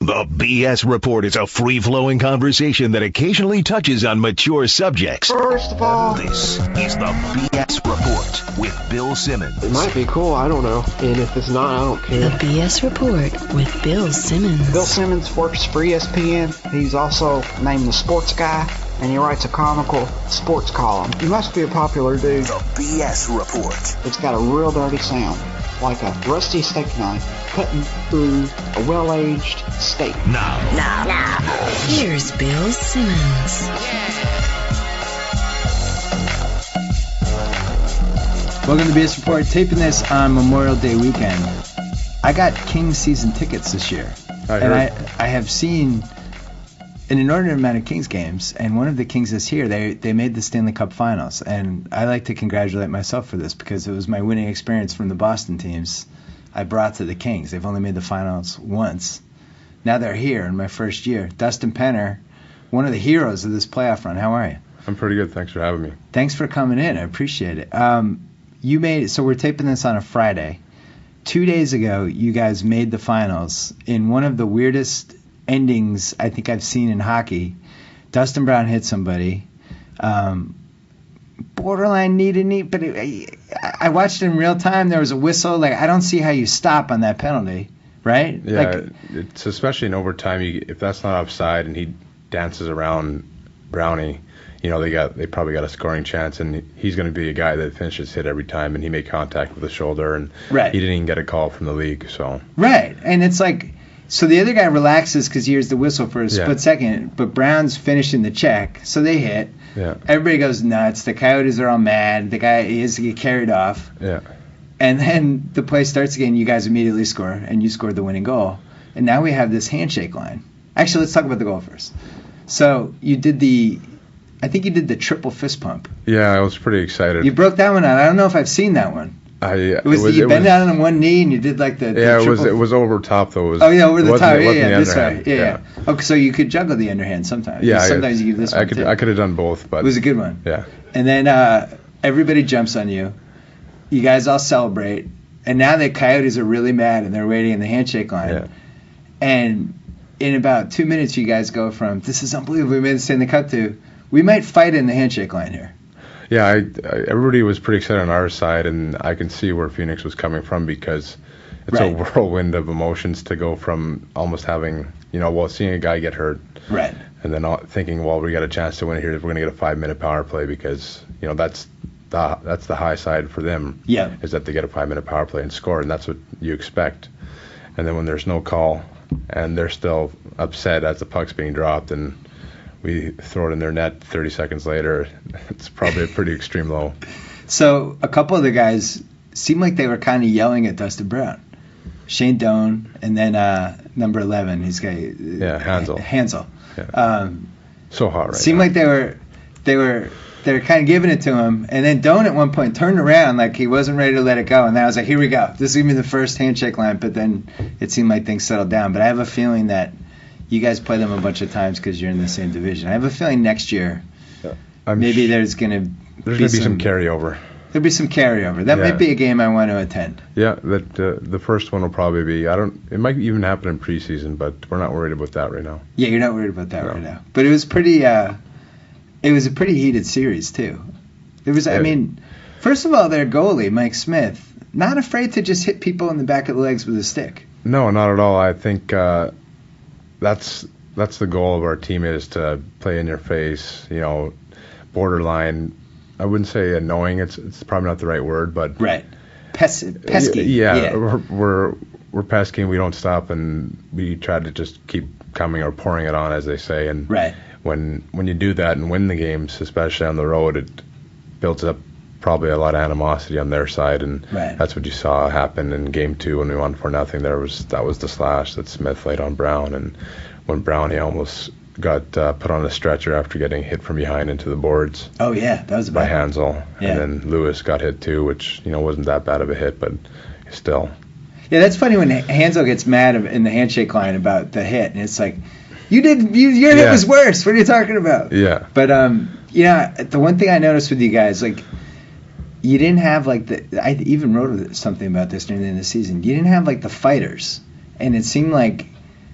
The BS Report is a free-flowing conversation that occasionally touches on mature subjects. First of all, This is the BS Report with Bill Simmons. it might be cool, I don't know. And if it's not, I don't The care. BS Report with Bill Simmons. Bill Simmons works for ESPN. He's also named the sports guy, and he writes a comical sports column. He must be a popular dude. The BS Report. It's got a real dirty sound, like a rusty steak knife cutting through a well-aged steak. Now. Here's Bill Simmons. Welcome to the BS Report. Taping this on Memorial Day weekend. I got Kings season tickets this year. I have seen an inordinate amount of Kings games, and one of the Kings this year, they made the Stanley Cup Finals, and I like to congratulate myself for this because it was my winning experience from the Boston teams I brought to the Kings. They've only made the finals once. Now they're here in my first year. Dustin Penner, one of the heroes of this playoff run. How are you? I'm pretty good. Thanks for having me. Thanks for coming in. I appreciate it. You made so we're taping this on a Friday. 2 days ago, you guys made the finals in one of the weirdest endings I think I've seen in hockey. Dustin Brown hit somebody. Borderline knee, but I watched it in real time. There was a whistle. Like, I don't see how you stop on that penalty, right? Yeah, it's especially in overtime. If that's not offside and he dances around Brownie, they probably got a scoring chance, and he's going to be a guy that finishes hit every time, and he made contact with the shoulder, and right. He didn't even get a call from the league. So right, and it's like, so the other guy relaxes because he hears the whistle for a split second, but Brown's finishing the check, so they hit. Yeah. Everybody goes nuts. The Coyotes are all mad. The guy is to get carried off. Yeah. And then the play starts again. You guys immediately score, and you scored the winning goal. And now we have this handshake line. Actually, let's talk about the goal first. So I think you did the triple fist pump. Yeah, I was pretty excited. You broke that one out. I don't know if I've seen that one. You bend down on one knee and you did like the triple. It was over top though. Over the top. Yeah, that's right. Yeah. Okay, so you could juggle the underhand sometimes. Yeah. Sometimes you do this one too. I could have done both, but it was a good one. Yeah. And then everybody jumps on you. You guys all celebrate, and now the Coyotes are really mad and they're waiting in the handshake line. Yeah. And in about 2 minutes, you guys go from "this is unbelievable, we made the Stanley Cup" to "we might fight in the handshake line here." Yeah, everybody was pretty excited on our side, and I can see where Phoenix was coming from because it's a whirlwind of emotions to go from almost having, seeing a guy get hurt, right, and then thinking, well, we got a chance to win here. We're going to get a 5-minute power play because that's the high side for them. Yeah, is that they get a 5-minute power play and score, and that's what you expect. And then when there's no call, and they're still upset as the puck's being dropped, and we throw it in their net 30 seconds later, it's probably a pretty extreme low. So a couple of the guys seemed like they were kind of yelling at Dustin Brown. Shane Doan, and then number 11, he's got Hansel. Yeah. So hot right seemed now. like they were kind of giving it to him, and then Doan at one point turned around like he wasn't ready to let it go, and then I was like, here we go. This is going to be the first handshake line, but then it seemed like things settled down. But I have a feeling that you guys play them a bunch of times because you're in the same division. I have a feeling next year maybe there's going to be some carryover. There'll be some carryover. That might be a game I want to attend. Yeah, the first one will probably be. It might even happen in preseason, but we're not worried about that right now. Yeah, you're not worried about that right now. But it was pretty. It was a pretty heated series too. It was. I mean, first of all, their goalie Mike Smith, not afraid to just hit people in the back of the legs with a stick. No, not at all. I think that's the goal of our team, is to play in your face. Borderline. I wouldn't say annoying. It's probably not the right word, but right. Pesky. Yeah. We're pesky, and we don't stop, and we try to just keep coming or pouring it on, as they say. And right. When you do that and win the games, especially on the road, it builds up probably a lot of animosity on their side, and that's what you saw happen in Game 2 when we won 4-0. That was the slash that Smith laid on Brown, and when Brownie almost got put on a stretcher after getting hit from behind into the boards. Oh yeah, that was by Hansel, and then Lewis got hit too, which wasn't that bad of a hit, but still. Yeah, that's funny when Hansel gets mad in the handshake line about the hit, and it's like, your hit was worse. What are you talking about? Yeah. But the one thing I noticed with you guys, like, you didn't have I even wrote something about this during the end of the season. You didn't have the fighters, and it seemed like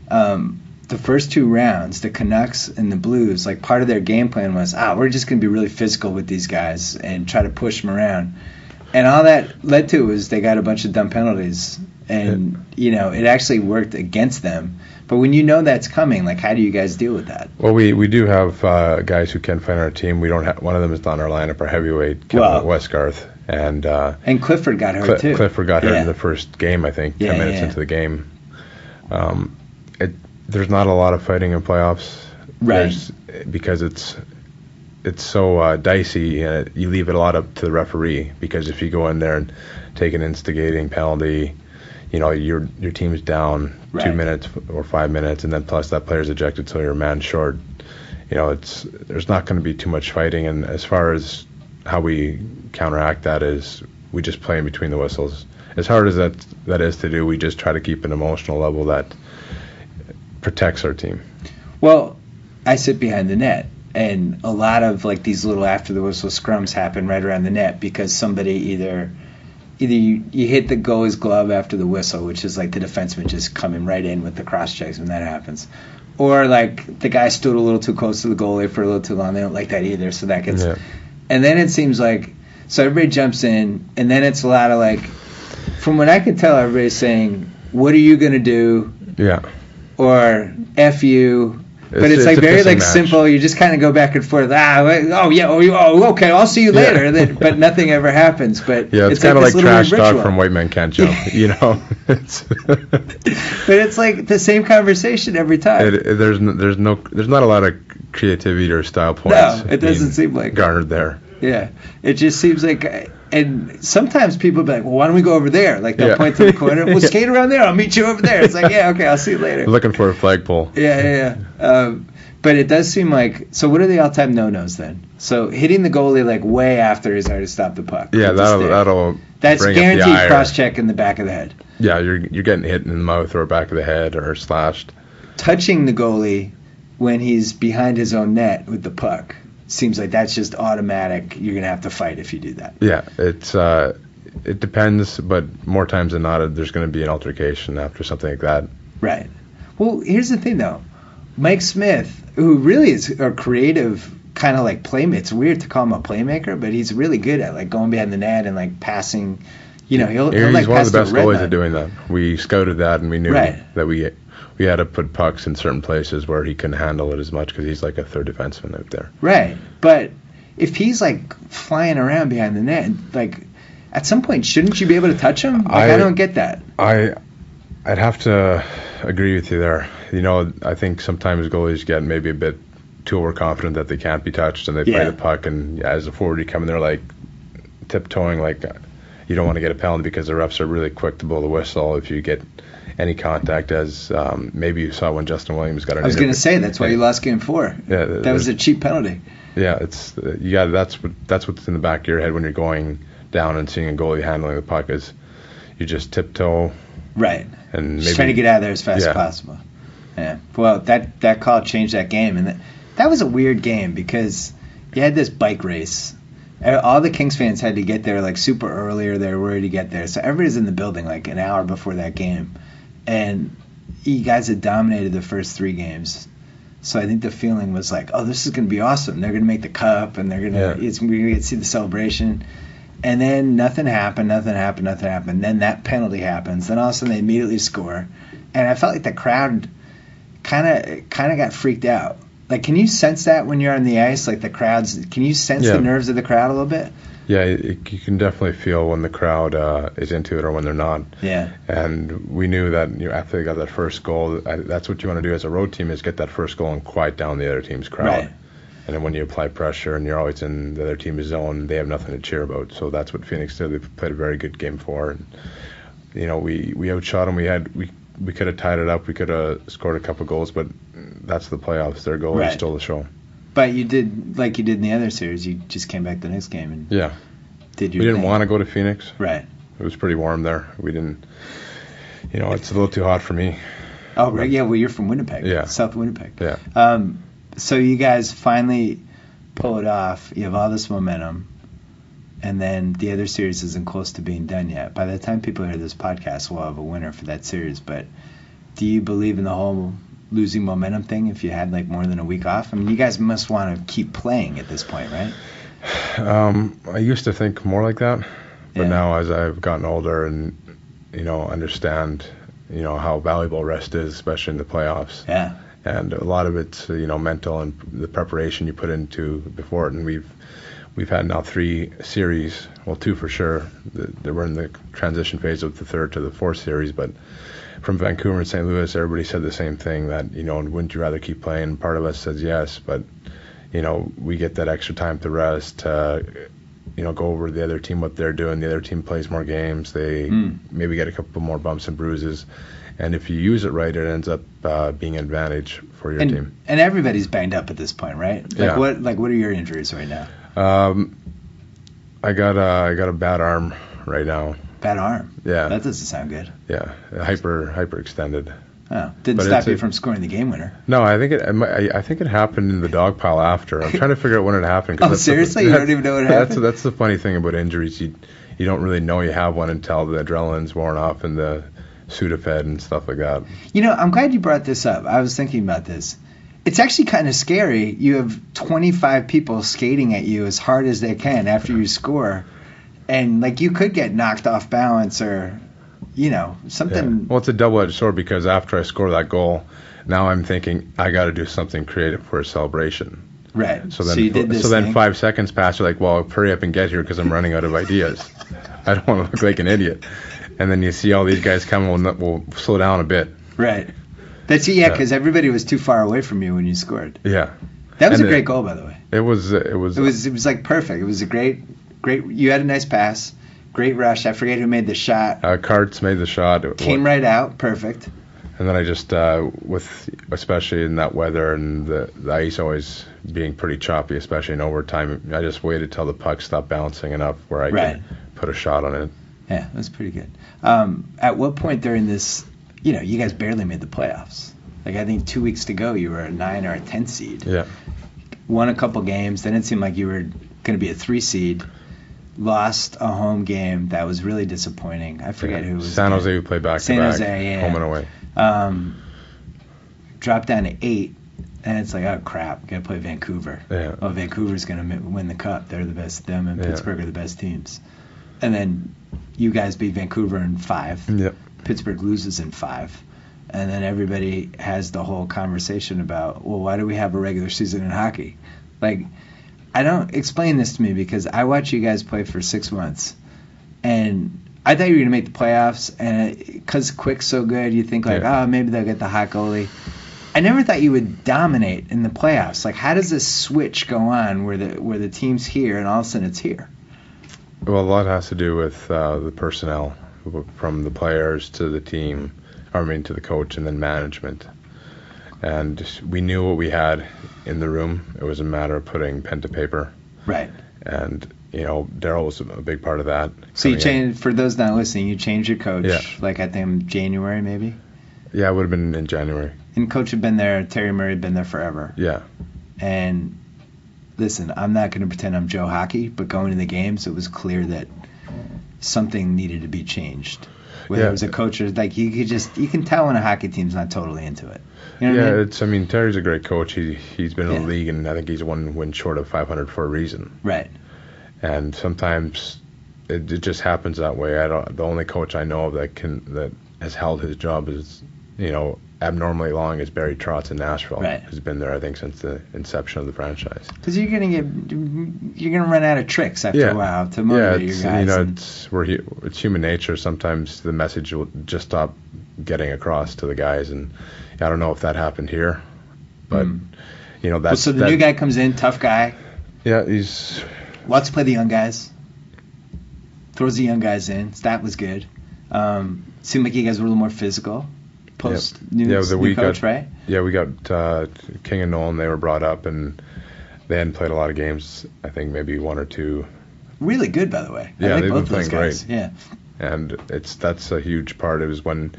the first 2 rounds, the Canucks and the Blues, like part of their game plan was, we're just going to be really physical with these guys and try to push them around. And all that led to was they got a bunch of dumb penalties. And, it actually worked against them. But when you know that's coming, like, how do you guys deal with that? Well, we do have guys who can fight on our team. We don't have one of them is on our lineup, our heavyweight, Kevin Westgarth, and Clifford got hurt too. Clifford got hurt in the first game, I think, 10 minutes into the game. There's not a lot of fighting in playoffs, right? Because it's so dicey, and you leave it a lot up to the referee. Because if you go in there and take an instigating penalty, your team's down 2 minutes or 5 minutes, and then plus that player's ejected, so you're a man short. There's not going to be too much fighting. And as far as how we counteract that is, we just play in between the whistles. As hard as that is to do, we just try to keep an emotional level that protects our team. Well, I sit behind the net, and a lot of like these little after the whistle scrums happen right around the net because somebody either you hit the goalie's glove after the whistle, which is like the defenseman just coming right in with the cross checks when that happens, or like the guy stood a little too close to the goalie for a little too long. They don't like that either, so that gets. Yeah. And then it seems like so everybody jumps in, and then it's a lot of like, from what I can tell, everybody's saying, "What are you gonna do?" Yeah. Or F you. But it's like very like match. Simple. You just kind of go back and forth. Okay, I'll see you later. But nothing ever happens. But it's kind of like trash talk from White Men Can't Jump. But it's like the same conversation every time. There's not a lot of creativity or style points. No, it doesn't seem like garnered there. Yeah, it just seems like. And sometimes people be like, well, why don't we go over there? Like, they'll point to the corner. We'll skate around there. I'll meet you over there. It's like, yeah, okay, I'll see you later. Looking for a flagpole. Yeah. But it does seem like, so what are the all-time no-nos then? So hitting the goalie, like, way after he's already stopped the puck. Yeah, that'll That's guaranteed cross-check in the back of the head. Yeah, you're getting hit in the mouth or back of the head or slashed. Touching the goalie when he's behind his own net with the puck. Seems like that's just automatic. You're going to have to fight if you do that. Yeah, it depends, but more times than not, there's going to be an altercation after something like that. Right. Well, here's the thing, though. Mike Smith, who really is a creative kind of like playmaker. It's weird to call him a playmaker, but he's really good at like going behind the net and like passing. He'll like one of the best goalies at doing that. We scouted that, and we knew that we had to put pucks in certain places where he couldn't handle it as much because he's like a third defenseman out there. Right. But if he's like flying around behind the net, like at some point, shouldn't you be able to touch him? I don't get that. I'd have to agree with you there. I think sometimes goalies get maybe a bit too overconfident that they can't be touched, and they play the puck, and as a forward, you come in there like tiptoeing, like you don't want to get a penalty because the refs are really quick to blow the whistle if you get any contact, as maybe you saw when Justin Williams got an. I was going to say that's why you lost Game 4. Yeah, that was a cheap penalty. Yeah, it's that's what's in the back of your head when you're going down and seeing a goalie handling the puck is you just tiptoe. Right. And maybe just trying to get out of there as fast as possible. Yeah. Well, that call changed that game, and that was a weird game because you had this bike race. All the Kings fans had to get there like super early, or they were worried to get there. So everybody's in the building like an hour before that game. And you guys had dominated the first 3 games. So I think the feeling was like, oh, this is going to be awesome. They're going to make the cup, and we're going to see the celebration. And then nothing happened. Then that penalty happens. Then all of a sudden they immediately score. And I felt like the crowd kind of got freaked out. Like, can you sense that when you're on the ice? Like can you sense the nerves of the crowd a little bit? Yeah, you can definitely feel when the crowd is into it or when they're not. Yeah. And we knew that after they got that first goal, that's what you want to do as a road team is get that first goal and quiet down the other team's crowd. Right. And then when you apply pressure and you're always in the other team's zone, they have nothing to cheer about. So that's what Phoenix did. They played a very good Game 4. And, we outshot them. We could have tied it up. We could have scored a couple goals, but that's the playoffs. Their goal stole the show. But you did like you did in the other series. You just came back the next game and did your We didn't thing. want to go to Phoenix. Right. It was pretty warm there. We didn't. It's a little too hot for me. Oh, right. Yeah. Well, you're from Winnipeg. Yeah. South Winnipeg. Yeah. So you guys finally pull it off. You have all this momentum, and then the other series isn't close to being done yet. By the time people hear this podcast, we'll have a winner for that series. But do you believe in the whole losing momentum thing if you had like more than a week off? I mean, you guys must want to keep playing at this point, right? I used to think more like that, but now as I've gotten older and, understand, how valuable rest is, especially in the playoffs. Yeah. And a lot of it's, mental and the preparation you put into before it. And we've had now 3 series, well, 2 for sure. We're in the transition phase of the 3rd to the 4th series, but from Vancouver and St. Louis, everybody said the same thing, that, wouldn't you rather keep playing? Part of us says yes, but, we get that extra time to rest, to, go over the other team, what they're doing. The other team plays more games. They maybe get a couple more bumps and bruises. And if you use it right, it ends up being an advantage for your team. And everybody's banged up at this point, right? What are your injuries right now? I got a bad arm right now. Bad arm? Yeah. That doesn't sound good. Yeah, hyperextended. Oh, didn't stop you from scoring the game winner. No, I think it happened in the dog pile after. I'm trying to figure out when it happened. Oh, seriously? You don't even know what happened? That's the funny thing about injuries. You don't really know you have one until the adrenaline's worn off and the Sudafed and stuff like that. I'm glad you brought this up. I was thinking about this. It's actually kind of scary. You have 25 people skating at you as hard as they can after you score, and like you could get knocked off balance or something. Yeah. Well, it's a double-edged sword, because after I score that goal, now I'm thinking I got to do something creative for a celebration. Right. So then 5 seconds pass. You're like, well, hurry up and get here because I'm running out of ideas. I don't want to look like an idiot. And then you see all these guys coming. We'll slow down a bit. Right. Because everybody was too far away from you when you scored. Yeah. That was a great goal, by the way. It was like perfect. It was a great. You had a nice pass. Great rush. I forget who made the shot. Karts made the shot. Came right out. Perfect. And then I just, especially in that weather and the ice always being pretty choppy, especially in overtime, I just waited till the puck stopped bouncing enough where I could put a shot on it. Yeah, that's pretty good. At what point during this, you guys barely made the playoffs. Like, I think 2 weeks to go, you were a 9 or a 10 seed. Yeah. Won a couple games. Then it seemed like you were going to be a 3 seed. Lost a home game that was really disappointing. I forget who it was. San Jose, who played back-to-back, San Jose, yeah. home and away. Dropped down to 8, and it's like, oh crap, gotta play Vancouver. Yeah. Oh, Vancouver's gonna win the cup. They're the best. Them and Pittsburgh are the best teams. And then you guys beat Vancouver in 5. Yep. Pittsburgh loses in 5. And then everybody has the whole conversation about, well, why do we have a regular season in hockey? Like, I don't explain this to me, because I watch you guys play for 6 months, and I thought you were gonna make the playoffs, and because Quick's so good, you think like, oh, maybe they'll get the hot goalie. I never thought you would dominate in the playoffs. Like, how does this switch go on where the team's here and all of a sudden it's here? Well, a lot has to do with the personnel, from the players to the team, to the coach, and then management. And we knew what we had in the room. It was a matter of putting pen to paper. Right. And, Daryl was a big part of that. So you changed, for those not listening, you changed your coach, like I think January maybe? Yeah, it would have been in January. And coach had been there, Terry Murray had been there forever. Yeah. And listen, I'm not going to pretend I'm Joe Hockey, but going to the games, it was clear that something needed to be changed. Whether it was a coach or, like, you can tell when a hockey team's not totally into it. You know what I mean? Terry's a great coach. He's been in the league, and I think he's one win short of 500 for a reason. Right. And sometimes it just happens that way. The only coach I know of that has held his job is, abnormally long is Barry Trotz in Nashville, who's been there, I think, since the inception of the franchise. Because you're gonna run out of tricks after a while to motivate your guys. It's human nature. Sometimes the message will just stop getting across to the guys, and I don't know if that happened here, but that's. So the new guy comes in, tough guy. Yeah, he's. Wants to play the young guys. Throws the young guys in. Stat was good. Seemed like you guys were a little more physical. New coach, right? Yeah, we got King and Nolan. They were brought up, and they hadn't played a lot of games. I think maybe 1 or 2. Really good, by the way. Yeah, I like they've both been playing guys. great. Yeah, and that's a huge part. It was when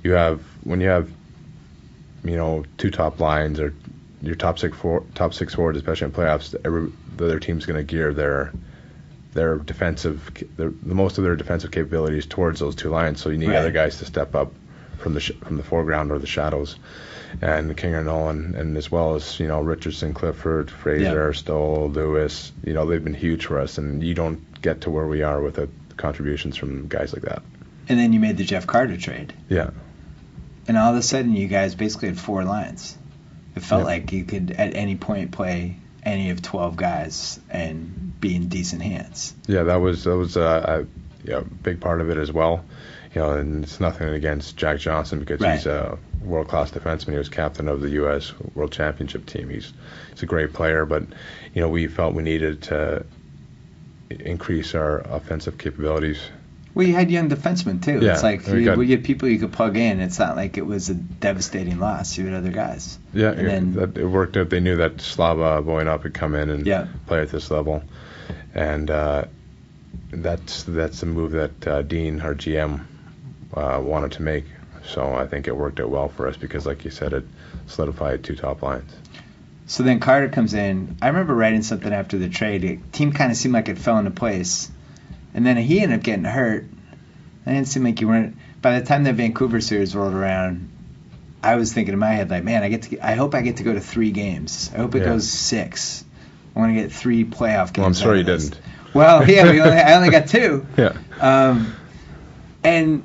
you have 2 top lines, or your top six forwards, especially in playoffs. The other team's going to gear their defensive, the most of their defensive capabilities towards those 2 lines. So you need other guys to step up from the foreground or the shadows. And King or Nolan, and as well as Richardson, Clifford, Fraser, Stoll, Lewis, they've been huge for us, and you don't get to where we are without contributions from guys like that. And then you made the Jeff Carter trade. Yeah. And all of a sudden, you guys basically had 4 lines. It felt like you could at any point play any of 12 guys and be in decent hands. Yeah, that was a big part of it as well. And it's nothing against Jack Johnson because he's a world-class defenseman. He was captain of the U.S. World Championship team. He's a great player, but we felt we needed to increase our offensive capabilities. Well, you had young defensemen too. Yeah, it's like we had people you could plug in. It's not like it was a devastating loss. You had other guys. Yeah, it worked out. They knew that Slava Voinov would come in and play at this level, and that's the move that Dean, our GM, wanted to make. So I think it worked out well for us because, like you said, it solidified 2 top lines. So then Carter comes in. I remember writing something after the trade. The team kind of seemed like it fell into place. And then he ended up getting hurt. It didn't seem like you weren't. By the time the Vancouver series rolled around, I was thinking in my head, like, man, I hope I get to go to 3 games. I hope it goes 6. I want to get 3 playoff games. Well, I'm sorry you didn't. Well, yeah, I only got 2. Yeah. And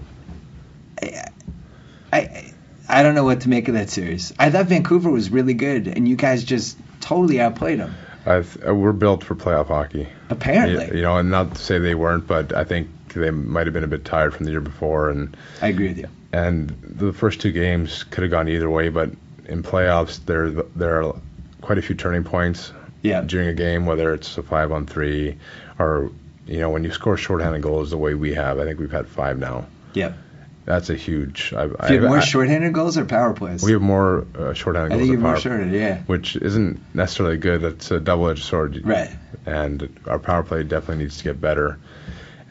I don't know what to make of that series. I thought Vancouver was really good, and you guys just totally outplayed them. We're built for playoff hockey. Apparently. And not to say they weren't, but I think they might have been a bit tired from the year before. And I agree with you. And the first 2 games could have gone either way, but in playoffs, there are quite a few turning points during a game, whether it's a 5-on-3 or, when you score shorthanded goals the way we have. I think we've had 5 now. Yep. That's a huge. Do you have more shorthanded goals or power plays? We have more shorthanded goals. I think you have more power, shorthanded, which isn't necessarily good. It's a double-edged sword. Right. And our power play definitely needs to get better,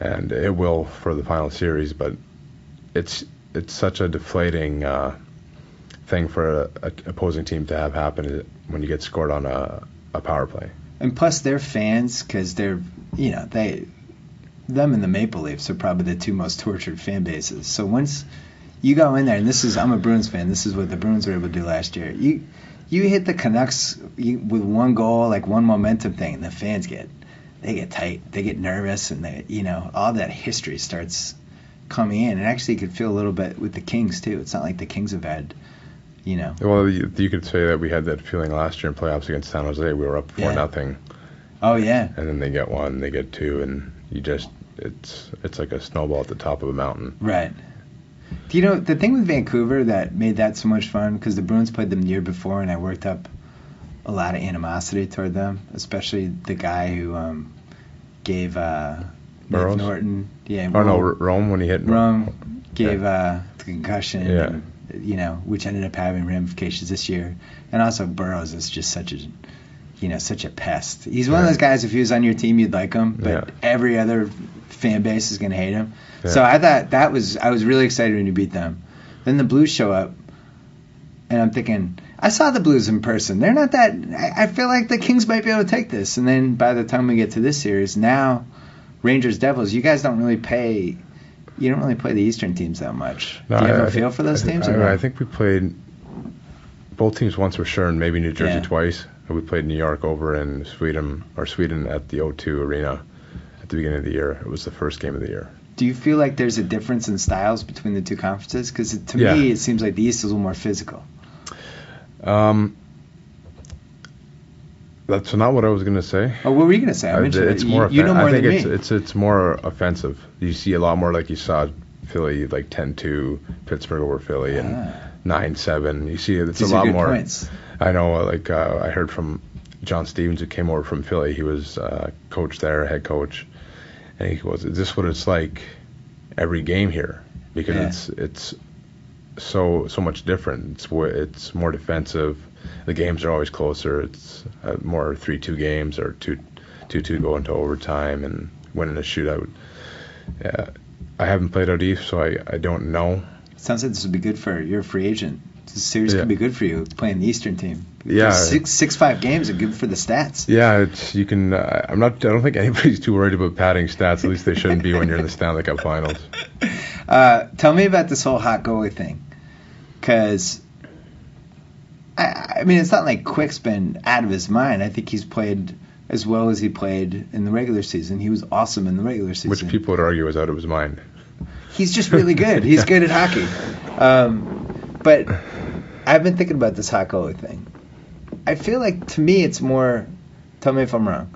and it will for the final series. But it's such a deflating thing for a opposing team to have happen when you get scored on a power play. And plus, they're fans because they're them and the Maple Leafs are probably the 2 most tortured fan bases. So once you go in there, and I'm a Bruins fan, this is what the Bruins were able to do last year. You hit the Canucks with 1 goal, like 1 momentum thing, and the fans get tight, they get nervous, and all that history starts coming in. And actually, you could feel a little bit with the Kings too. It's not like the Kings have had, Well, you could say that we had that feeling last year in playoffs against San Jose. We were up 4-0. Oh yeah. And then they get 1, they get 2, and you just. It's like a snowball at the top of a mountain. Right. Do you know the thing with Vancouver that made that so much fun? Because the Bruins played them the year before, and I worked up a lot of animosity toward them, especially the guy who gave Nick Norton. Yeah. Rome when he hit. Rome gave the concussion. Yeah. And, which ended up having ramifications this year, and also Burrows is just such a pest. He's one of those guys, if he was on your team, you'd like him, but every other fan base is going to hate him. Yeah. So I thought I was really excited when you beat them. Then the Blues show up, and I'm thinking, I saw the Blues in person. They're not that, I feel like the Kings might be able to take this. And then by the time we get to this series, now Rangers, Devils, you guys don't really play the Eastern teams that much. No, do you have a feel for those teams? I think we played both teams once for sure, and maybe New Jersey twice. We played New York over in Sweden at the O2 Arena at the beginning of the year. It was the first game of the year. Do you feel like there's a difference in styles between the 2 conferences? Because to me, it seems like the East is a little more physical. That's not what I was going to say. Oh, what were you going to say? It's more. You know more than me. It's more offensive. You see a lot more like you saw Philly, like 10-2, Pittsburgh over Philly, and 9-7. You see it's These a lot more. Points. I know, I heard from John Stevens, who came over from Philly. He was coach there, head coach, and he goes, "Is this what it's like every game here? Because it's so much different. It's more defensive. The games are always closer. It's more 3-2 games or 2-2 go into overtime and winning a shootout. I haven't played out east, so I don't know. Sounds like this would be good for your free agent. This series could be good for you playing the Eastern team. Yeah, 6-5 games are good for the stats. Yeah, you can. I don't think anybody's too worried about padding stats. At least they shouldn't be when you're in the Stanley Cup Finals. Tell me about this whole hot goalie thing. because I mean, it's not like Quick's been out of his mind. I think he's played as well as he played in the regular season. He was awesome in the regular season. Which people would argue is out of his mind. He's just really good. He's good at hockey. But I've been thinking about this hot goalie thing. I feel like, to me, it's more, tell me if I'm wrong,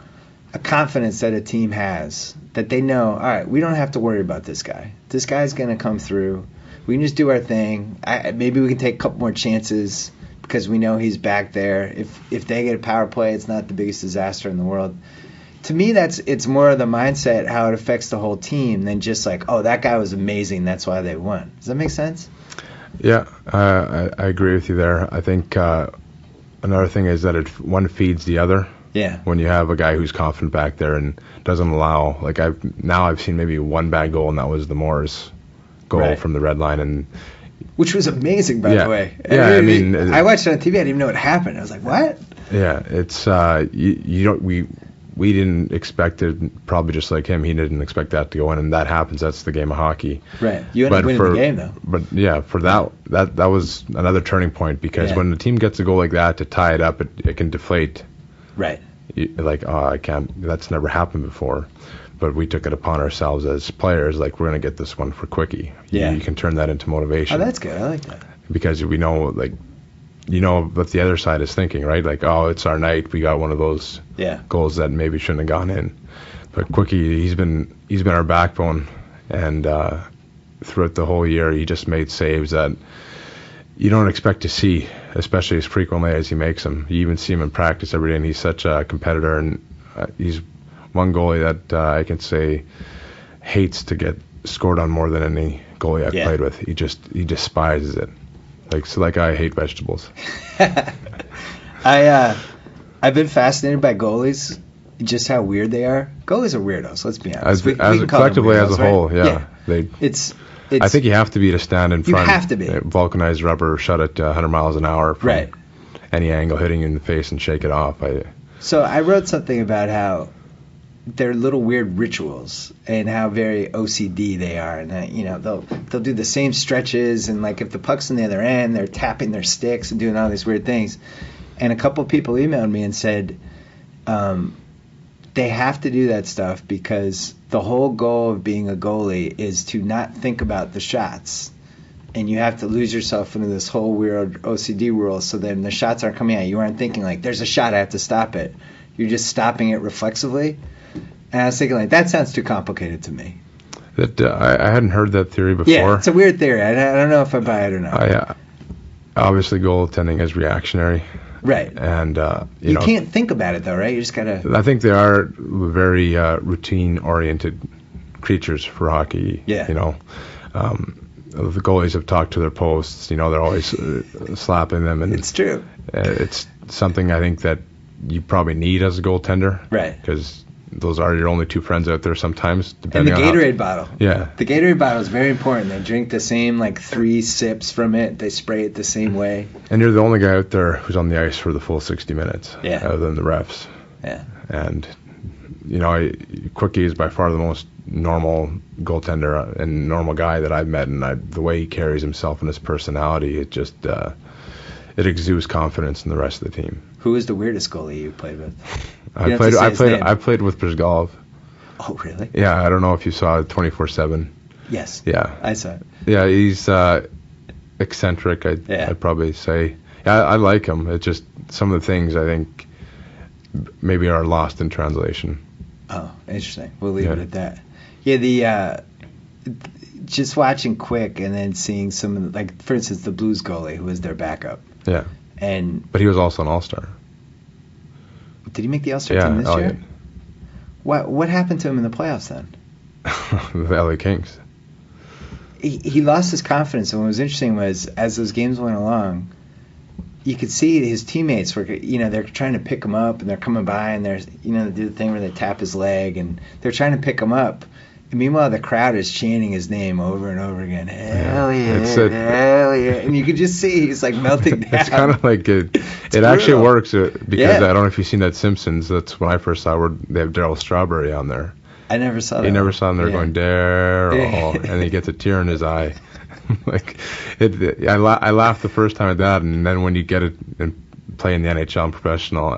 a confidence that a team has that they know, all right, we don't have to worry about this guy. This guy's going to come through. We can just do our thing. Maybe we can take a couple more chances because we know he's back there. If they get a power play, it's not the biggest disaster in the world. To me, it's more of the mindset, how it affects the whole team, than just like, oh, that guy was amazing, that's why they won. Does that make sense? Yeah, I agree with you there. I think another thing is that one feeds the other. Yeah. When you have a guy who's confident back there and doesn't allow, like I've seen maybe one bad goal, and that was the Morris goal from the red line, and which was amazing, by the way. Yeah, I mean, I watched it on TV. I didn't even know what happened. I was like, what? Yeah, it's you don't we didn't expect it. Probably just like him, he didn't expect that to go in, and that happens. That's the game of hockey. Right. You ended up winning the game, though. But yeah, for that was another turning point, because when the team gets a goal like that to tie it up, it can deflate. Right. Like, oh, I can't. That's never happened before. But we took it upon ourselves as players, like, we're going to get this one for Quickie. Yeah. You can turn that into motivation. Oh, that's good. I like that. Because we know, like, you know what the other side is thinking, right? Like, oh, it's our night. We got one of those goals that maybe shouldn't have gone in. But Quickie, he's been our backbone, and throughout the whole year, he just made saves that you don't expect to see, especially as frequently as he makes them. You even see him in practice every day, and he's such a competitor, and he's one goalie that I can say hates to get scored on more than any goalie I've played with. He despises it. Like I hate vegetables. I've been fascinated by goalies, just how weird they are. Goalies are weirdos. Let's be honest. As collectively as a whole, yeah. I think you have to be to stand in front. You have to be. Vulcanized rubber, shut at 100 miles an hour from any angle, hitting you in the face and shake it off. So I wrote something about how they're little weird rituals and how very OCD they are, and that, you know, they'll do the same stretches, and like if the puck's on the other end, they're tapping their sticks and doing all these weird things. And a couple of people emailed me and said they have to do that stuff because the whole goal of being a goalie is to not think about the shots, and you have to lose yourself into this whole weird OCD world, so then the shots aren't coming out. You aren't thinking like, there's a shot, I have to stop it. You're just stopping it reflexively. And I was thinking, like, that sounds too complicated to me. That I hadn't heard that theory before. Yeah, it's a weird theory. I don't know if I buy it or not. Obviously, goaltending is reactionary. Right. And you can't think about it, though, right? You just gotta. I think they are very routine-oriented creatures for hockey. Yeah. You know, the goalies have talked to their posts. You know, they're always slapping them, and it's true. It's something I think that you probably need as a goaltender. Right. Because those are your only two friends out there sometimes. And the Gatorade bottle. Yeah. The Gatorade bottle is very important. They drink the same, like, 3 sips from it. They spray it the same way. And you're the only guy out there who's on the ice for the full 60 minutes. Yeah. Other than the refs. Yeah. And, you know, Quickie is by far the most normal goaltender and normal guy that I've met. And the way he carries himself and his personality, it just it exudes confidence in the rest of the team. Who is the weirdest goalie you played with? I played with Brzgalov. Oh, really? Yeah, I don't know if you saw 24/7. Yes. Yeah. I saw it. Yeah, he's eccentric, I'd probably say. Yeah, I like him. It's just some of the things I think maybe are lost in translation. Oh, interesting. We'll leave it at that. Yeah, just watching Quick and then seeing some of the, like, for instance, the Blues goalie who was their backup. Yeah. But he was also an all-star. Did he make the all-star team this year? What happened to him in the playoffs then? The LA Kings. He lost his confidence, and what was interesting was as those games went along, you could see his teammates were, you know, they're trying to pick him up, and they're coming by, and there's, you know, they do the thing where they tap his leg, and they're trying to pick him up. And meanwhile, the crowd is chanting his name over and over again. Hell yeah, hell yeah. And you could just see he's like melting down. It's kind of like it actually works because I don't know if you've seen that Simpsons. That's when I first saw where they have Darryl Strawberry on there. I never saw that. You never saw him there going, Darryl, and he gets a tear in his eye. I laughed the first time at that, and then when you get it and play in the NHL and professional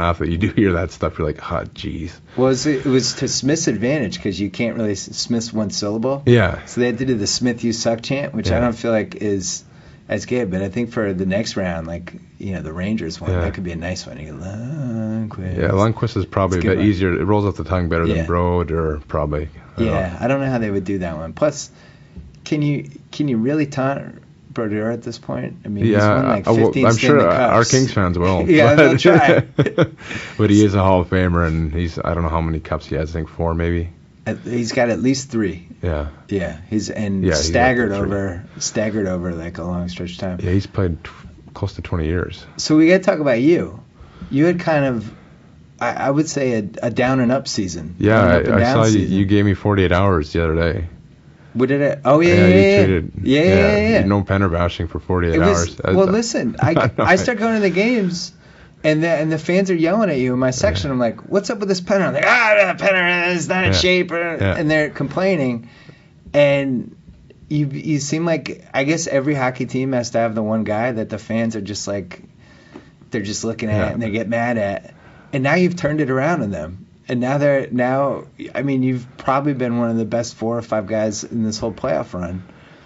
athlete, you do hear that stuff. You're like, oh, geez. Well, it was to Smith's advantage because you can't really Smith's one syllable. Yeah. So they had to do the Smith you suck chant, which I don't feel like is as good. But I think for the next round, the Rangers one, that could be a nice one. You go, Lundqvist. Yeah, Lundqvist is probably a bit easier. It rolls off the tongue better than Broad or probably. I don't know how they would do that one. Plus, can you really taunt Brodeur at this point? I mean, he's won like 15 I'm sure Stanley Cups. our Kings fans will. They'll try. But he is a Hall of Famer, and I don't know how many cups he has. I think 4 maybe. He's got at least 3. Yeah. Yeah. He's staggered over like a long stretch of time. Yeah, he's played close to 20 years. So we got to talk about you. You had kind of, I would say, a down and up season. Yeah, I saw you gave me 48 hours the other day. What did it? Oh yeah. No Penner bashing for 48 hours. Well, listen, I start going to the games, and the fans are yelling at you in my section. I'm like, what's up with this Penner? I'm like, Penner is not in shape, and they're complaining, and you seem like, I guess every hockey team has to have the one guy that the fans are just like, they're just looking at and they get mad at, and now you've turned it around on them. And you've probably been one of the best 4 or 5 guys in this whole playoff run.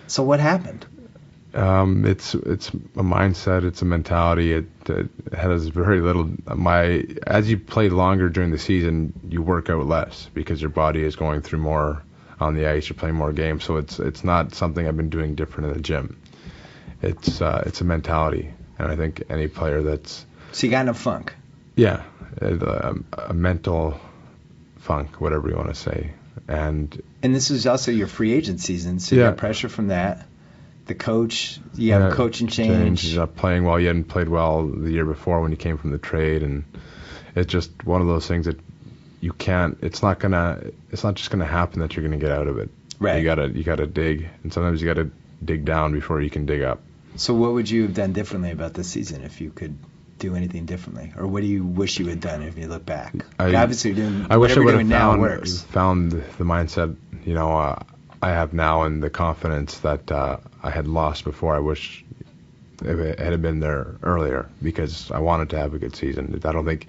So what happened? It's a mindset. It's a mentality. It has very little. As you play longer during the season, you work out less because your body is going through more on the ice. You're playing more games, so it's not something I've been doing different in the gym. It's a mentality, and I think any player that's. So you got in a funk. Yeah, a mental funk, whatever you want to say, and this is also your free agent season, so you got pressure from that. The coach, you have a coaching change. You're not playing well. You hadn't played well the year before when you came from the trade, and it's just one of those things that you can't. It's not just gonna happen that you're gonna get out of it. Right. You gotta dig, and sometimes you gotta dig down before you can dig up. So what would you have done differently about this season if you could do anything differently, or what do you wish you had done if you look back? Obviously, I wish I would have found the mindset I have now, and the confidence that I had lost before. I wish it had been there earlier because I wanted to have a good season. I don't think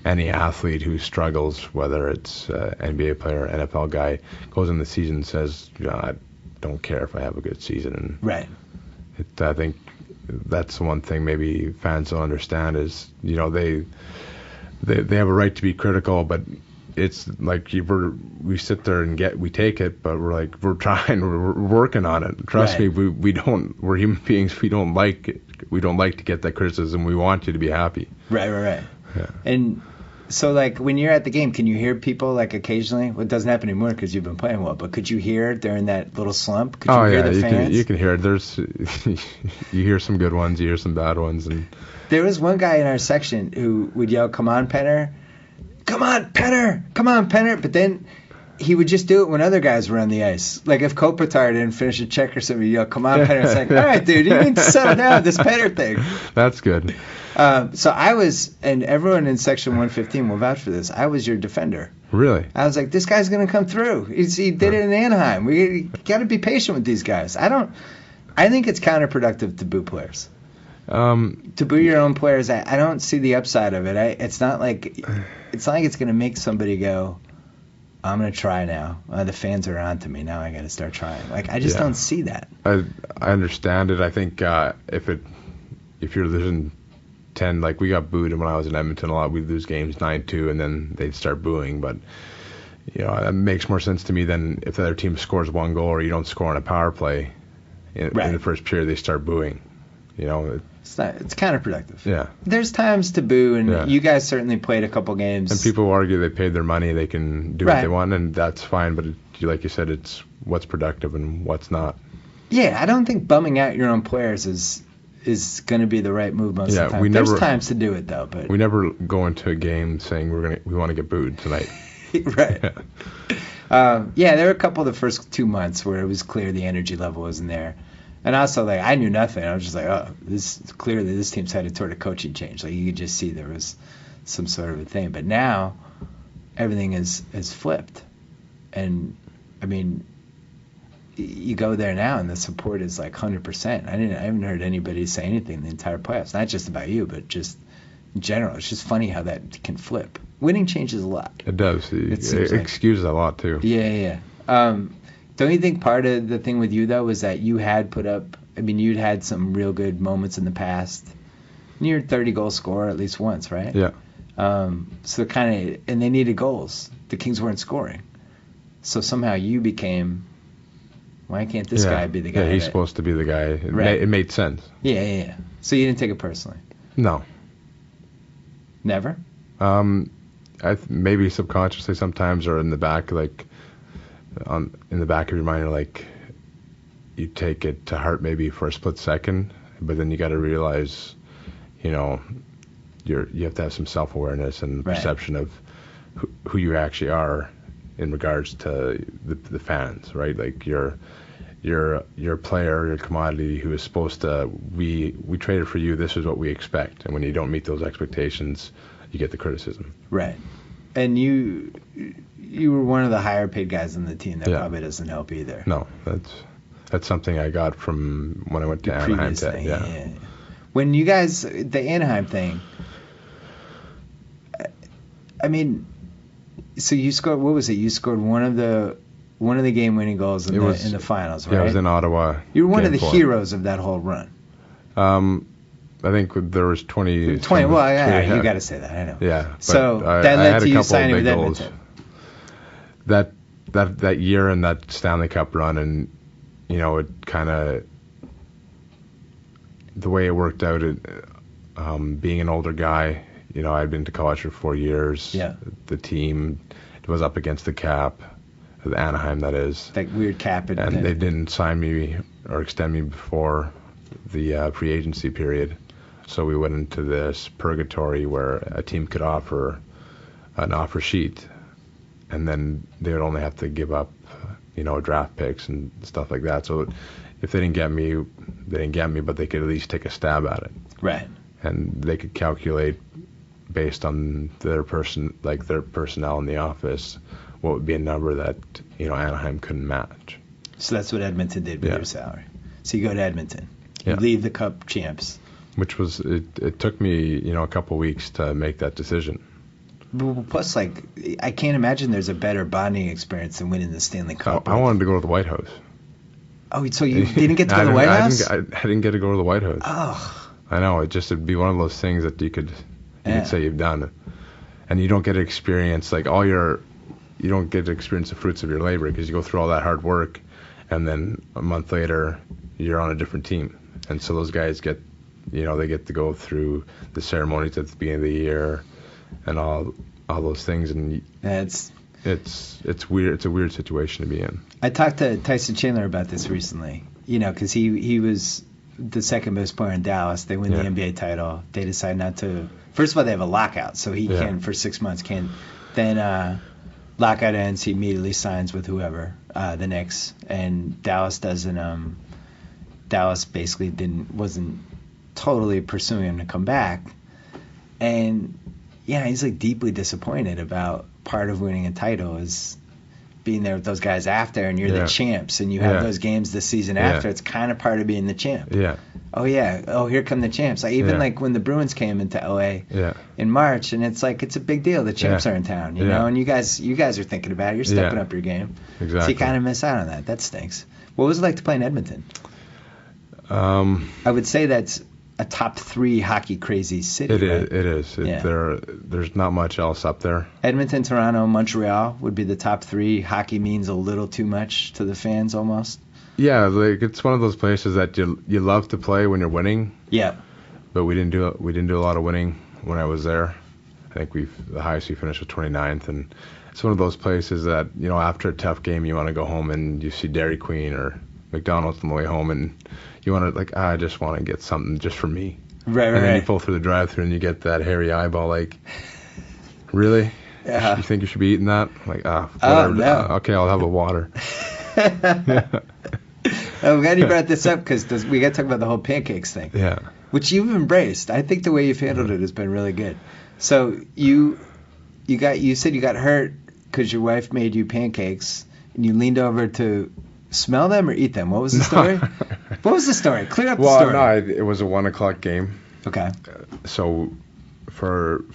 any athlete who struggles, whether it's NBA player, NFL guy, goes in the season and says, I don't care if I have a good season. Right. I think that's the one thing maybe fans don't understand is, they have a right to be critical, but it's like we sit there and we take it, but we're trying, we're working on it. Trust me, we're human beings. We don't like to get that criticism. We want you to be happy. Right. Yeah. And so when you're at the game, can you hear people occasionally? Well, it doesn't happen anymore because you've been playing well, but could you hear during that little slump? Could you hear the fans? You can hear it. You hear some good ones, you hear some bad ones, and there was one guy in our section who would yell, "Come on, Penner! Come on, Penner! Come on, Penner!" But then he would just do it when other guys were on the ice. Like if Kopitar didn't finish a check or something, he'd yell, "Come on, Penner!" It's like, all right, dude, you need to settle down with this Penner thing. That's good. So I was, and everyone in section 115 will vouch for this, I was your defender. Really? I was like, this guy's going to come through. He did it in Anaheim. We got to be patient with these guys. I think it's counterproductive to boo players. To boo your own players, I don't see the upside of it. It's not like it's going to make somebody go, I'm going to try now. The fans are on to me. Now I got to start trying. I just don't see that. I understand it. I think if you're losing 10, we got booed when I was in Edmonton a lot. We'd lose games 9-2, and then they'd start booing. But that makes more sense to me than if the other team scores 1 goal or you don't score on a power play in the first period, they start booing. It's counterproductive. Yeah. There's times to boo, and you guys certainly played a couple games. And people argue they paid their money, they can do what they want, and that's fine. But like you said, it's what's productive and what's not. Yeah, I don't think bumming out your own players is going to be the right move most of the time. There's times to do it though, but we never go into a game saying we want to get booed tonight. Right. There were a couple of the first 2 months where it was clear the energy level wasn't there. And also, I knew nothing. I was just like, clearly this team's headed toward a coaching change. You could just see there was some sort of a thing. But now, everything is flipped. And, you go there now and the support is like 100%. I haven't heard anybody say anything the entire playoffs. Not just about you, but just in general. It's just funny how that can flip. Winning changes a lot. It does. It excuses a lot too. Yeah. Don't you think part of the thing with you though was that you had put up? I mean, you'd had some real good moments in the past. You're a 30-goal scorer at least once, right? Yeah. So and they needed goals. The Kings weren't scoring. So somehow you became, why can't this guy be the guy? Yeah, he's supposed to be the guy. It made sense. Yeah. So you didn't take it personally? No. Never? Maybe subconsciously sometimes, or in the back, like in the back of your mind, like you take it to heart maybe for a split second, but then you got to realize, you have to have some self-awareness and perception of who you actually are in regards to the fans, right? Like you're a player, you're a commodity who is supposed to, we traded for you, this is what we expect. And when you don't meet those expectations, you get the criticism. Right. And you were one of the higher paid guys on the team. That probably doesn't help either. No, that's something I got from when I went to Anaheim. Yeah. When you guys, the Anaheim thing, I mean, so you scored, what was it? You scored one of the game-winning goals in the finals, right? Yeah, it was in Ottawa. You were one of the heroes of that whole run. I think there was 20. 20. Well, yeah, you got to say that. I know. Yeah. So that led to you signing with Edmonton. That year and that Stanley Cup run, and it kind of, the way it worked out, being an older guy, I'd been to college for 4 years. Yeah. The team was up against the cap, the Anaheim, that is. That weird cap. And they didn't sign me or extend me before the free agency period. So we went into this purgatory where a team could offer an offer sheet, and then they would only have to give up, draft picks and stuff like that. So if they didn't get me, they didn't get me, but they could at least take a stab at it. Right. And they could calculate based on their personnel in the office what would be a number that Anaheim couldn't match. So that's what Edmonton did with your salary. So you go to Edmonton, you Yeah. leave the Cup champs. Which was, it took me, a couple weeks to make that decision. Plus, I can't imagine there's a better bonding experience than winning the Stanley Cup. I wanted to go to the White House. Oh, so you didn't get to go to the White House? I didn't get to go to the White House. Oh. I know, it'd be one of those things that you could say you've done. And you don't get to experience, you don't get to experience the fruits of your labor, because you go through all that hard work, and then a month later, you're on a different team. And so those guys get, they get to go through the ceremonies at the beginning of the year and all those things, and it's weird. It's a weird situation to be in. I talked to Tyson Chandler about this recently, because he was the second best player in Dallas. They win the NBA title. They decide not to. First of all, they have a lockout, so he can for 6 months can. Then lockout ends, he immediately signs with whoever, the Knicks, and Dallas doesn't. Dallas basically wasn't totally pursuing him to come back, and he's deeply disappointed about part of winning a title is being there with those guys after, and you're the champs, and you have those games this season after. It's kind of part of being the champ. Yeah. Oh yeah. Oh, here come the champs. When the Bruins came into LA in March, and it's it's a big deal. The champs are in town, you know, and you guys are thinking about it. You're stepping up your game. Exactly. So you kind of miss out on that. That stinks. What was it like to play in Edmonton? I would say that's a top 3 hockey crazy city. It is. There's not much else up there. Edmonton, Toronto, Montreal would be the top 3. Hockey means a little too much to the fans almost. Yeah, it's one of those places that you love to play when you're winning. Yeah. But we didn't do a lot of winning when I was there. I think the highest we finished was 29th, and it's one of those places that after a tough game you want to go home and you see Dairy Queen or McDonald's on the way home, and you want to I just want to get something just for me. Right. And then you pull through the drive-thru and you get that hairy eyeball. Really? Yeah. You think you should be eating that? Whatever. Oh, no. Okay, I'll have a water. I'm glad you brought this up because we got to talk about the whole pancakes thing. Yeah. Which you've embraced. I think the way you've handled it has been really good. So you said you got hurt because your wife made you pancakes, and you leaned over to smell them or eat them? What was the story? What was the story? Clear up the story. Well, no, it was a 1 o'clock game. Okay. So for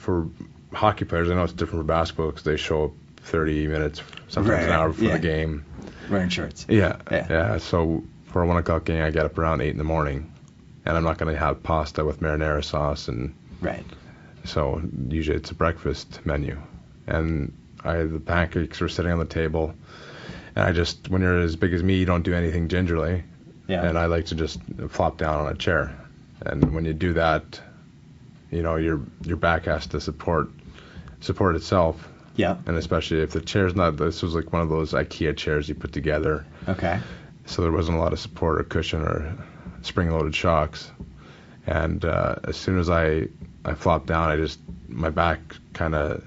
hockey players, I know it's different for basketball because they show up 30 minutes, sometimes an hour before the game. Wearing shorts. Yeah. So for a 1 o'clock game, I get up around 8 in the morning, and I'm not going to have pasta with marinara sauce. Right. So usually it's a breakfast menu. And the pancakes were sitting on the table. And when you're as big as me, you don't do anything gingerly. Yeah. And I like to just flop down on a chair. And when you do that, your back has to support itself. Yeah. And especially if the chair's not, this was like one of those IKEA chairs you put together. Okay. So there wasn't a lot of support or cushion or spring-loaded shocks. And as soon as I flopped down, my back kind of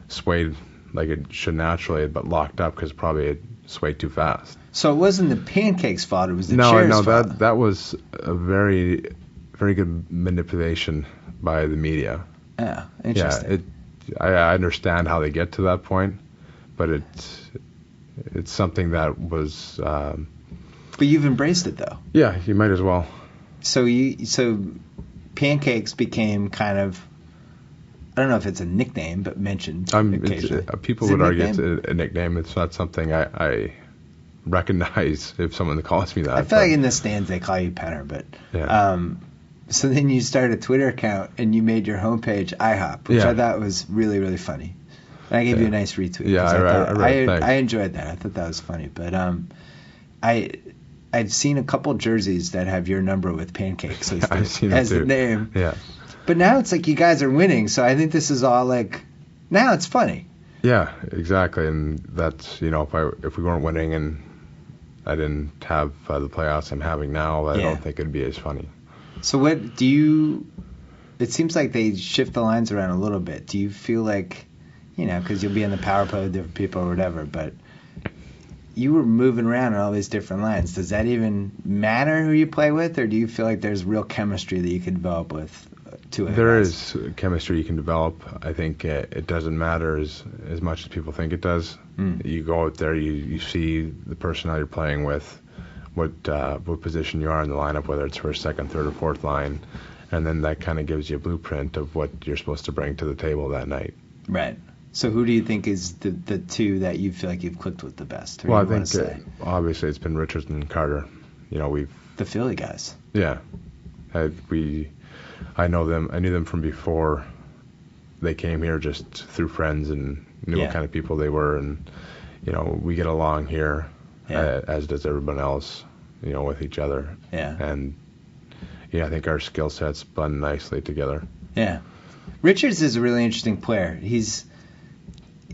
swayed like it should naturally, but locked up because probably it swayed too fast. So it wasn't the pancakes' fault; it was the chair's fault. No, that was a very, very good manipulation by the media. Yeah, interesting. Yeah, I understand how they get to that point, but it's something that was. But you've embraced it, though. Yeah, you might as well. So pancakes became kind of, I don't know if it's a nickname, but mentioned occasionally. People would argue it's a nickname. It's not something I recognize if someone calls me that. I feel like in the stands they call you Penner, but so then you started a Twitter account and you made your homepage IHOP, which I thought was really, really funny. And I gave you a nice retweet. Yeah, I enjoyed that. I thought that was funny. But I've seen a couple jerseys that have your number with pancakes as the name. Yeah. But now it's like you guys are winning, so I think this is all like, now it's funny. Yeah, exactly. And that's, if we weren't winning and I didn't have the playoffs I'm having now, I don't think it'd be as funny. So what it seems like they shift the lines around a little bit. Do you feel like, because you'll be in the power play with different people or whatever, but you were moving around on all these different lines. Does that even matter who you play with, or do you feel like there's real chemistry that you can develop with two of There is chemistry you can develop. I think it doesn't matter as much as people think it does. You go out there, you see the personnel you're playing with, what position you are in the lineup, whether it's first, second, third, or fourth line, and then that kind of gives you a blueprint of what you're supposed to bring to the table that night. Right. So who do you think is the two that you feel like you've clicked with the best? Well, I think obviously it's been Richardson and Carter. The Philly guys. Yeah. I know them. I knew them from before they came here, just through friends, and knew what kind of people they were, and we get along here, as does everyone else, with each other. Yeah. And I think our skill sets blend nicely together. Yeah. Richards is a really interesting player.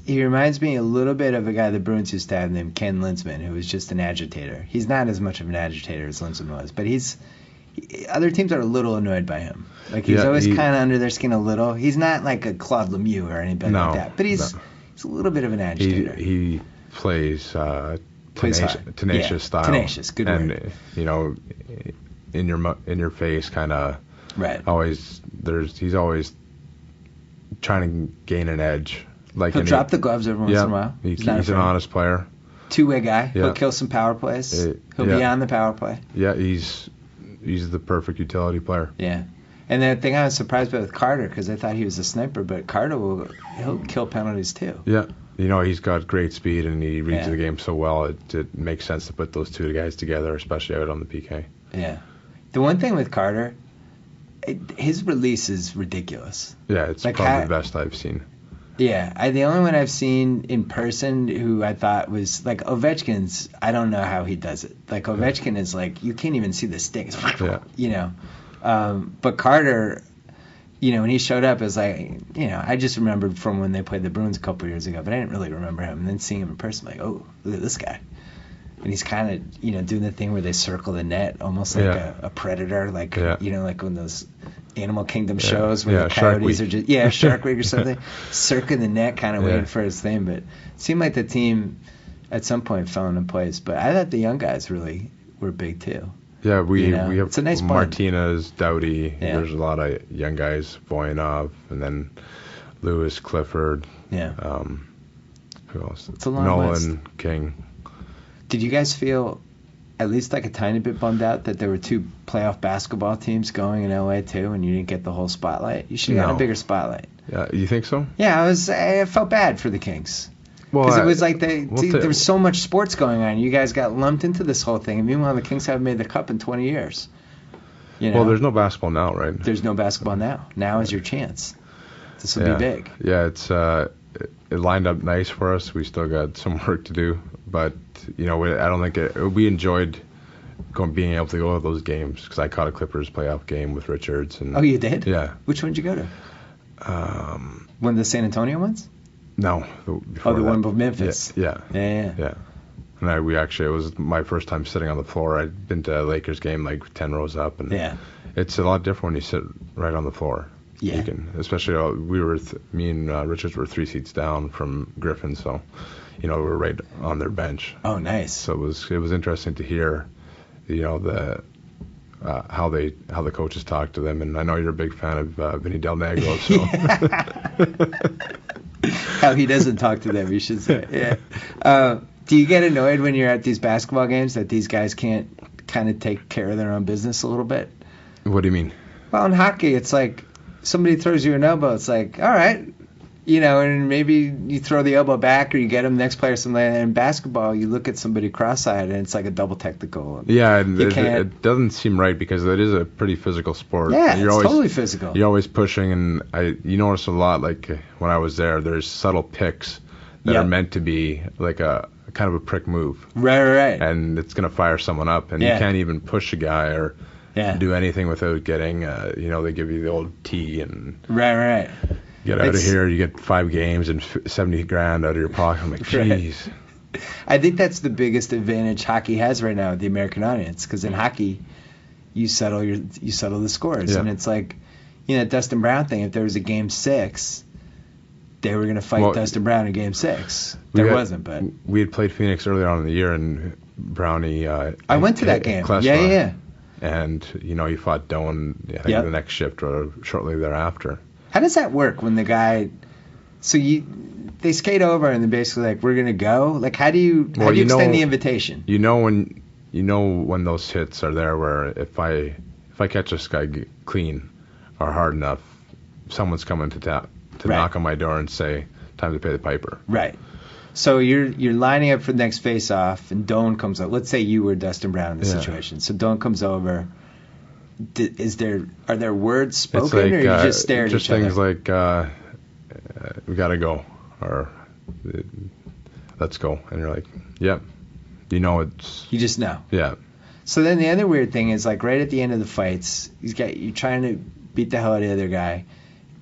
He reminds me a little bit of a guy the Bruins used to have named Ken Linsman, who was just an agitator. He's not as much of an agitator as Linsman was, but other teams are a little annoyed by him. Like he's always kind of under their skin a little. He's not like a Claude Lemieux or anybody like that, but he's a little bit of an agitator. He plays tenacious style. Tenacious, good word. And in your face kind of. Right. He's always trying to gain an edge. Like he'll drop the gloves every once in a while. He's an honest player. Two-way guy. He'll kill some power plays. He'll be on the power play. Yeah, he's the perfect utility player. Yeah. And the thing I was surprised by with Carter, because I thought he was a sniper, but Carter he'll kill penalties too. Yeah. He's got great speed and he reads the game so well. It makes sense to put those two guys together, especially out on the PK. Yeah. The one thing with Carter, his release is ridiculous. Yeah, it's like probably the best I've seen. Yeah, the only one I've seen in person who I thought was like Ovechkin's. I don't know how he does it. Like Ovechkin is like you can't even see the stick. But Carter, when he showed up, it was like I just remembered from when they played the Bruins a couple years ago, but I didn't really remember him. And then seeing him in person, like, oh, look at this guy. And he's kind of doing the thing where they circle the net, almost like a predator, like like when those Animal Kingdom shows where the coyotes are just Shark Week or something, circling the net, kind of waiting for his thing. But it seemed like the team at some point fell into place. But I thought the young guys really were big too. Yeah, we have it's a nice Martinez, Doughty. Yeah. There's a lot of young guys, Voinov, and then Lewis, Clifford. Yeah. Who else? It's a long Nolan, list. King. Did you guys feel at least like a tiny bit bummed out that there were 2 playoff basketball teams going in LA too, and you didn't get the whole spotlight? You should have gotten a bigger spotlight. Yeah, you think so? Yeah, I felt bad for the Kings. Because it was like there was so much sports going on. You guys got lumped into this whole thing, and meanwhile the Kings haven't made the cup in 20 years. You know? Well, there's no basketball now, right? There's no basketball now. Now is your chance. This will be big. Yeah, it lined up nice for us. We still got some work to do, but I don't think we enjoyed being able to go to those games because I caught a Clippers playoff game with Richards. And, oh, you did? Yeah. Which one did you go to? One of the San Antonio ones? No. The one with Memphis. Yeah. Yeah. And it was my first time sitting on the floor. I'd been to a Lakers game like 10 rows up, and it's a lot different when you sit right on the floor. Yeah. You can, especially me and Richards were 3 seats down from Griffin, so we were right on their bench. Oh, nice. So it was interesting to hear, the how the coaches talk to them, and I know you're a big fan of Vinny Del Negro, so how he doesn't talk to them, you should say. Yeah. Do you get annoyed when you're at these basketball games that these guys can't kind of take care of their own business a little bit? What do you mean? Well, in hockey, it's like somebody throws you an elbow. It's like, all right, and maybe you throw the elbow back or you get him the next player or something like that. In basketball, you look at somebody cross-eyed and it's like a double technical. Yeah, and it doesn't seem right because it is a pretty physical sport. Yeah, it's totally physical. You're always pushing, and you notice a lot, like when I was there's subtle picks that are meant to be like a kind of a prick move. Right. And it's going to fire someone up, and you can't even push a guy or do anything without getting, they give you the old T and right. Get out of here. You get 5 games and $70,000 out of your pocket. I'm like, jeez. Right. I think that's the biggest advantage hockey has right now with the American audience, because in hockey, you settle the scores, and it's like, Dustin Brown thing. If there was a game 6, they were going to fight Dustin Brown in game 6. There wasn't, but we had played Phoenix earlier on in the year, and Brownie. I went to that game. Klesma, Yeah. And he fought Doan. I think the next shift or shortly thereafter. How does that work when the guy? So they skate over and they're basically like, we're gonna go. Like, how do you extend the invitation? When those hits are there, where if I catch this guy clean or hard enough, someone's coming to knock on my door and say, time to pay the piper. Right. So you're lining up for the next face-off, and Doan comes up. Let's say you were Dustin Brown in this situation. So Doan comes over. Are there words spoken, or you just stare at each other? Just things like, we gotta go, or let's go, and you're like, yep. You just know. Yeah. So then the other weird thing is, like, right at the end of the fights, you're trying to beat the hell out of the other guy,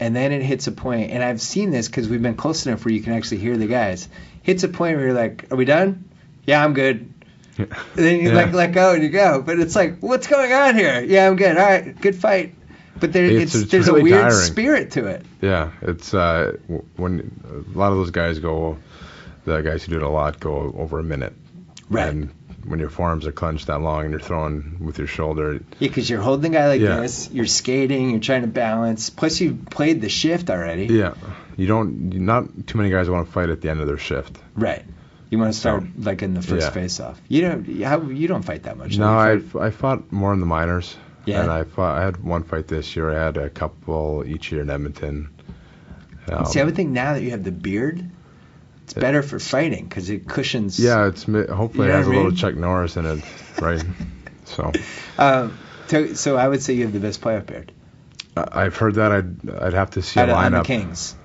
and then it hits a point, and I've seen this because we've been close enough where you can actually hear the guys. Hits a point where you're like, are we done? Yeah, I'm good. And then you let go and you go. But it's like, what's going on here? Yeah, I'm good. All right, good fight. But there's really a weird tiring spirit to it. Yeah, it's when a lot of those guys the guys who do it a lot go over a minute. Right. And when your forearms are clenched that long and you're throwing with your shoulder. Yeah, because you're holding the guy like this. You're skating. You're trying to balance. Plus, you've played the shift already. Yeah. Not too many guys want to fight at the end of their shift. Right. You want to start like in the first face-off. You don't fight that much. No, I fought more in the minors. Yeah. And I had one fight this year. I had a couple each year in Edmonton. See, I would think now that you have the beard, it's better for fighting because it cushions. Yeah, hopefully it has a little Chuck Norris in it, right? So. So I would say you have the best playoff beard. I've heard that. I'd have to see a lineup. On the Kings.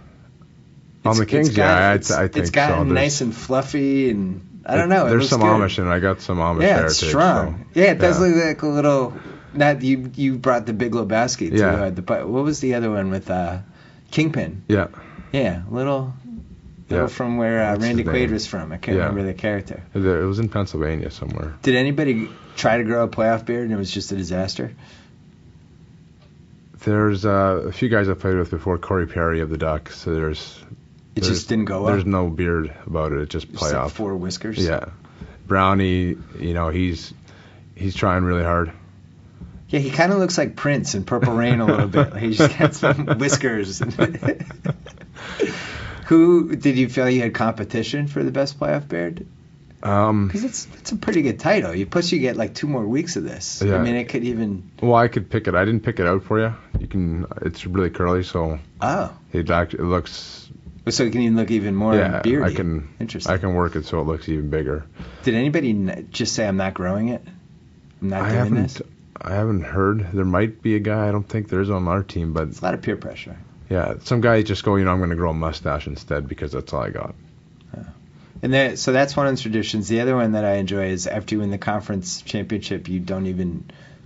On the Kings, I think so. It's gotten nice and fluffy, and I don't know. There's some Amish, and I got some Amish there too. Yeah, it's strong. So, it does look like a little. Not you brought the Big Lebowski too. Yeah. What was the other one with Kingpin? Yeah. Yeah, little from where Randy Quaid was from. I can't remember the character. It was in Pennsylvania somewhere. Did anybody try to grow a playoff beard and it was just a disaster? There's a few guys I played with before, Corey Perry of the Ducks. So it just didn't go well? There's no beard about it. It's just playoff. Like 4 whiskers? Yeah. Brownie, he's trying really hard. Yeah, he kind of looks like Prince in Purple Rain a little bit. He's just got some whiskers. Who did you feel you had competition for the best playoff beard? Because it's a pretty good title. Plus you get like 2 more weeks of this. Yeah. I mean, it could even. Well, I could pick it. I didn't pick it out for you. You can. It's really curly, so. Oh. It looks. So it can even look even more beardy. I can work it so it looks even bigger. Did anybody just say I'm not growing it? I'm not doing this? I haven't heard. There might be a guy. I don't think there's on our team, but. It's a lot of peer pressure. Yeah, some guys just go, I'm going to grow a mustache instead because that's all I got. And so that's one of the traditions. The other one that I enjoy is after you win the conference championship,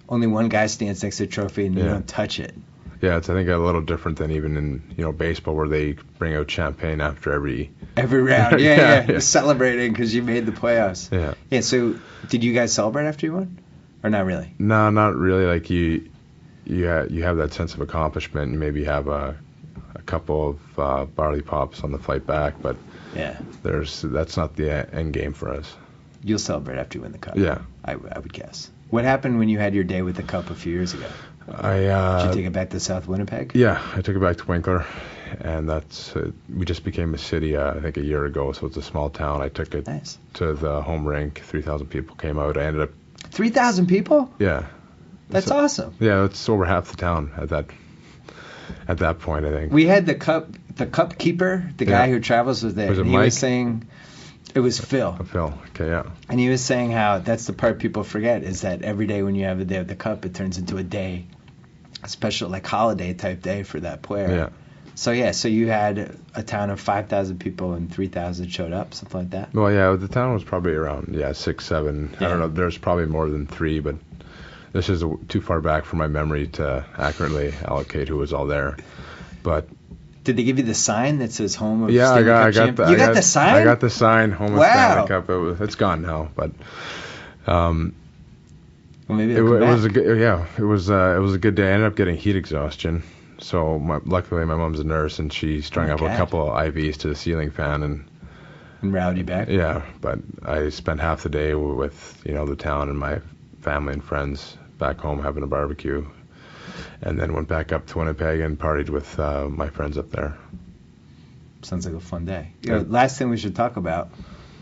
only one guy stands next to the trophy and you don't touch it. Yeah, it's I think a little different than even in baseball where they bring out champagne after every round. Yeah. Celebrating because you made the playoffs. Yeah. Yeah. So did you guys celebrate after you won, or not really? No, not really. Like you have that sense of accomplishment and maybe have a couple of barley pops on the flight back, but. Yeah. That's not the end game for us. You'll celebrate after you win the cup. Yeah. I would guess. What happened when you had your day with the cup a few years ago? Did you take it back to South Winnipeg? Yeah, I took it back to Winkler, and we just became a city I think a year ago, so it's a small town. I took it to the home rink. 3,000 people came out. I ended up 3,000 people? Yeah. That's awesome. Yeah, it's over half the town at that point, I think. We had the cup keeper, the guy who travels with it. Was it and Mike? He was saying it was Phil. Phil, okay, yeah. And he was saying how that's the part people forget is that every day when you have a day of the cup, it turns into a special like holiday type day for that player. Yeah. So you had a town of 5,000 people and 3,000 showed up, something like that. Well, yeah, the town was probably around 6, 7. Yeah. I don't know. There's probably more than 3, but this is too far back for my memory to accurately allocate who was all there. But did they give you the sign that says home of Stanley Cup Cup? You got the sign? I got the sign, home of Stanley Cup. It's gone now, but well, maybe it was a good day. I ended up getting heat exhaustion. So luckily my mom's a nurse and she strung up a couple of IVs to the ceiling fan and routed you back. Yeah, but I spent half the day with the town and my family and friends back home having a barbecue, and then went back up to Winnipeg and partied with my friends up there. Sounds like a fun day. Last thing we should talk about,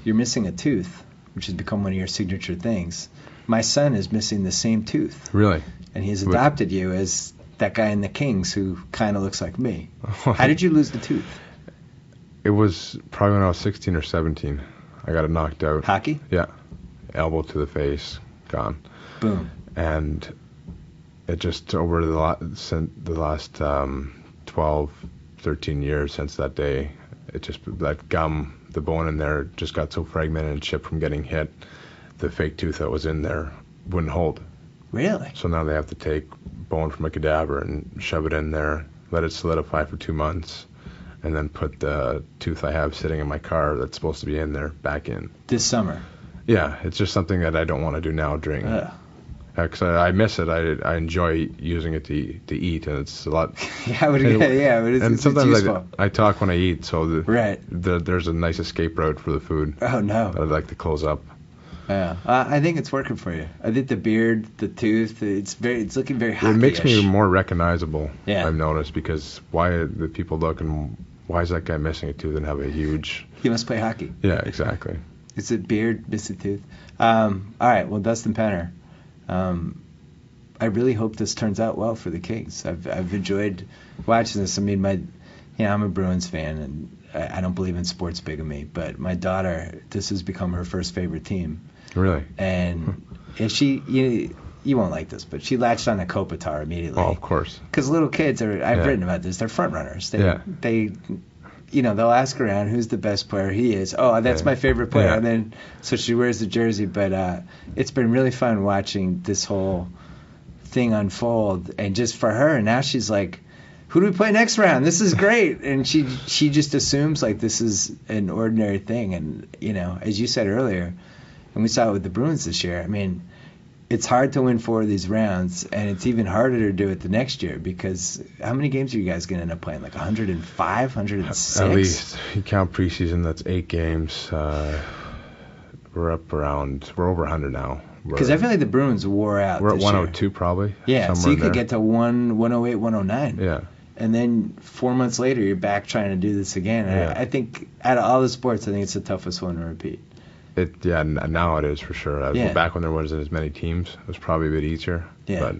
you're missing a tooth, which has become one of your signature things. My son is missing the same tooth. Really? And he's adopted you as that guy in the Kings who kind of looks like me. How did you lose the tooth? It was probably when I was 16 or 17. I got it knocked out. Hockey? Yeah. Elbow to the face, gone. Boom. And it just over the last 12, 13 years since that day, that gum, the bone in there just got so fragmented and chipped from getting hit, the fake tooth that was in there wouldn't hold. Really? So now they have to take bone from a cadaver and shove it in there, let it solidify for 2 months, and then put the tooth I have sitting in my car that's supposed to be in there back in. This summer? Yeah, it's just something that I don't want to do now during... Because I miss it. I enjoy using it to eat, and it's a lot. It's sometimes useful. I talk when I eat, so right. There's a nice escape route for the food. Oh no! That I'd like to close up. Yeah, I think it's working for you. I think the beard, the tooth, it's looking very hockey-ish. It makes me more recognizable. Yeah. I've noticed because why the people look and why is that guy missing a tooth and have a huge? He must play hockey. Yeah, exactly. It's a beard, missing tooth. All right. Well, Dustin Penner. I really hope this turns out well for the Kings. I've enjoyed watching this. I mean, I'm a Bruins fan, and I don't believe in sports bigamy, but my daughter, this has become her first favorite team. Really? And she, you won't like this, but she latched on to Kopitar immediately. Oh, of course. Because little kids I've written about this, they're front runners. They they'll ask around who's the best player. He is. Oh, that's my favorite player. Yeah. And then so she wears the jersey. But it's been really fun watching this whole thing unfold. And just for her, now she's like, who do we play next round? This is great. And she just assumes like this is an ordinary thing. And as you said earlier, and we saw it with the Bruins this year. I mean, it's hard to win 4 of these rounds, and it's even harder to do it the next year because how many games are you guys going to end up playing? Like 105, 106? At least. You count preseason, that's 8 games. We're over 100 now. Because I feel like the Bruins wore out. We're at this 102 year. Probably. Yeah, so you could get to 108, 109. Yeah. And then 4 months later, you're back trying to do this again. Yeah. I think out of all the sports, I think it's the toughest one to repeat. Now it is for sure. Back when there wasn't as many teams, it was probably a bit easier. Yeah. But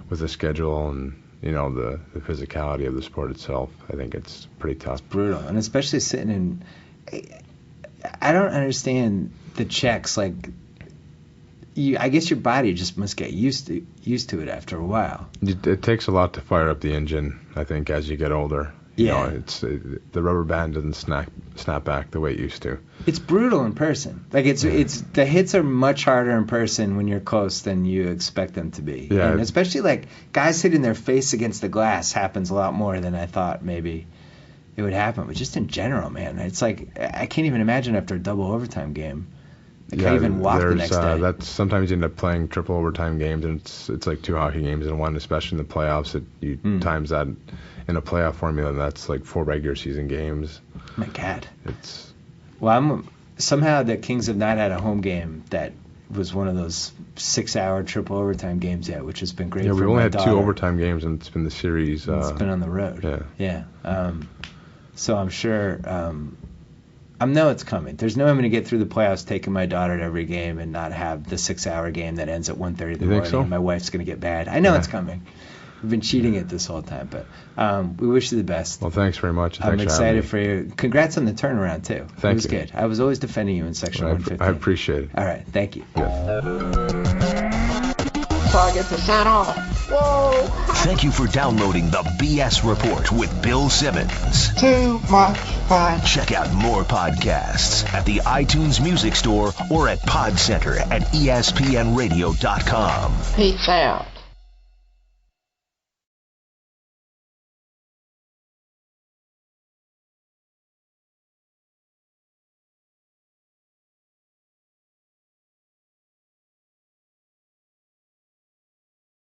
with the schedule and the physicality of the sport itself, I think it's pretty tough. It's brutal, and especially sitting in. I don't understand the checks. Like, I guess your body just must get used to it after a while. It takes a lot to fire up the engine, I think, as you get older. It's the rubber band doesn't snap back the way it used to. It's brutal in person. Like it's the hits are much harder in person when you're close than you expect them to be. Yeah. And especially like guys hitting their face against the glass happens a lot more than I thought maybe it would happen. But just in general, man, it's like I can't even imagine after a double overtime game. I can't even walk the next day. That's sometimes you end up playing triple overtime games, and it's like 2 hockey games in one, especially in the playoffs. Times that in a playoff formula, and that's like 4 regular season games. My God. Somehow the Kings have not had a home game that was one of those 6-hour triple overtime games yet, which has been great. Yeah, we've only had 2 overtime games, and it's been the series. It's been on the road. Yeah. So I'm sure. I know it's coming. There's no way I'm going to get through the playoffs taking my daughter to every game and not have the 6-hour game that ends at 1:30 in the morning. So? And my wife's going to get mad. I know it's coming. We've been cheating it this whole time, but we wish you the best. Well, thanks very much. I'm excited for you. Congrats on the turnaround, too. Thank you. It was good. I was always defending you in Section 115. I appreciate it. All right. Thank you. So I get to sign off. Whoa! Thank you for downloading the BS Report with Bill Simmons. Too much fun. Check out more podcasts at the iTunes Music Store or at Pod Center at ESPNradio.com. Peace out.